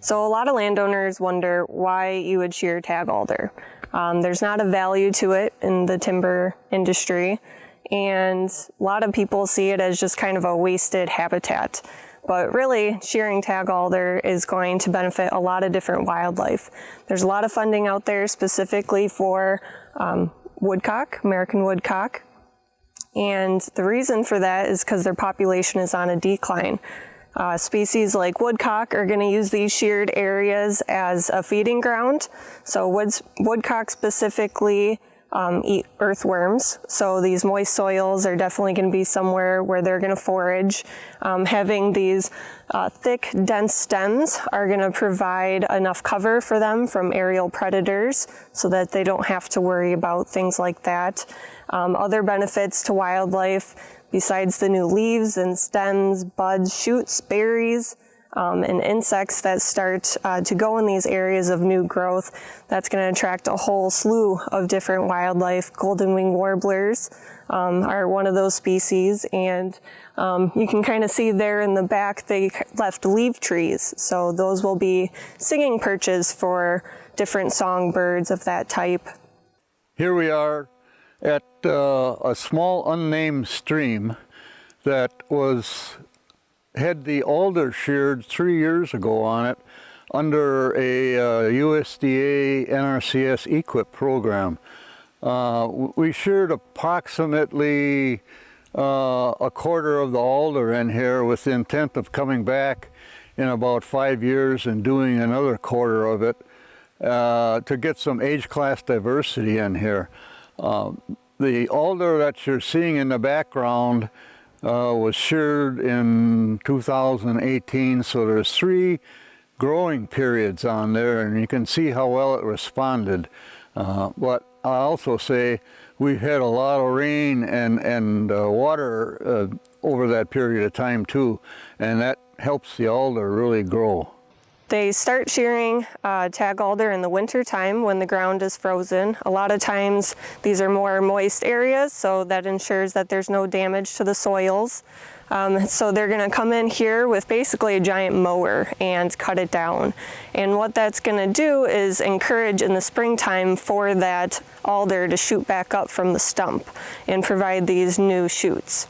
So a lot of landowners wonder why you would shear tag alder. There's not a value to it in the timber industry, and a lot of people see it as just kind of a wasted habitat. But really, shearing tag alder is going to benefit a lot of different wildlife. There's a lot of funding out there specifically for woodcock, American woodcock. And the reason for that is because their population is on a decline. Species like woodcock are going to use these sheared areas as a feeding ground. So woodcock specifically eat earthworms, so these moist soils are definitely going to be somewhere where they're going to forage. Having these thick, dense stems are going to provide enough cover for them from aerial predators so that they don't have to worry about things like that. Other benefits to wildlife, besides the new leaves and stems, buds, shoots, berries, and insects that start to go in these areas of new growth, that's going to attract a whole slew of different wildlife. Golden wing warblers are one of those species, and you can kind of see there in the back they left leaf trees, so those will be singing perches for different songbirds of that type. Here we are at a small unnamed stream that had the alder sheared 3 years ago on it under a USDA NRCS EQIP program. We sheared approximately a quarter of the alder in here with the intent of coming back in about 5 years and doing another quarter of it to get some age class diversity in here. The alder that you're seeing in the background was sheared in 2018, so there's 3 growing periods on there, and you can see how well it responded. But I also say we've had a lot of rain and water over that period of time too, and that helps the alder really grow. They start shearing tag alder in the winter time when the ground is frozen. A lot of times these are more moist areas, so that ensures that there's no damage to the soils. So they're going to come in here with basically a giant mower and cut it down. And what that's going to do is encourage in the springtime for that alder to shoot back up from the stump and provide these new shoots.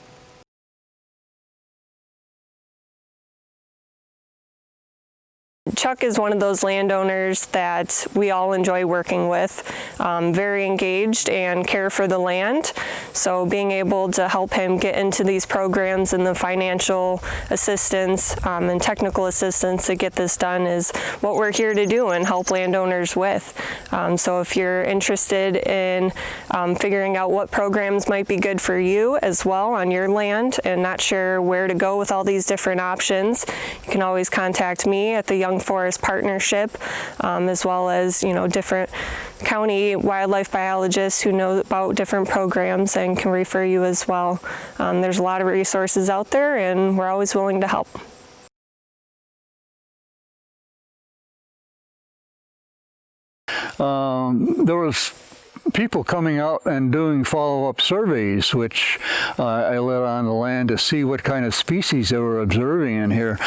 Chuck is one of those landowners that we all enjoy working with, very engaged and care for the land. So being able to help him get into these programs and the financial assistance and technical assistance to get this done is what we're here to do and help landowners with. So if you're interested in figuring out what programs might be good for you as well on your land and not sure where to go with all these different options, you can always contact me at the Young Forest Partnership, as well as different county wildlife biologists who know about different programs and can refer you as well. There's a lot of resources out there, and we're always willing to help. There was people coming out and doing follow-up surveys, which I let on the land to see what kind of species they were observing in here.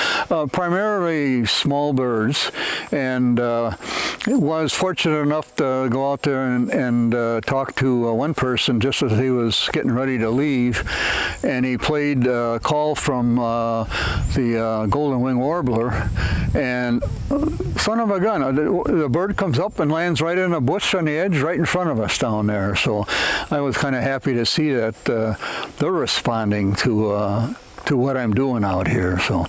Primarily small birds, and was fortunate enough to go out there and talk to one person just as he was getting ready to leave, and he played a call from the golden wing warbler, and son of a gun, the bird comes up and lands right in a bush on the edge right in front of us down there. So I was kind of happy to see that they're responding to what I'm doing out here. So.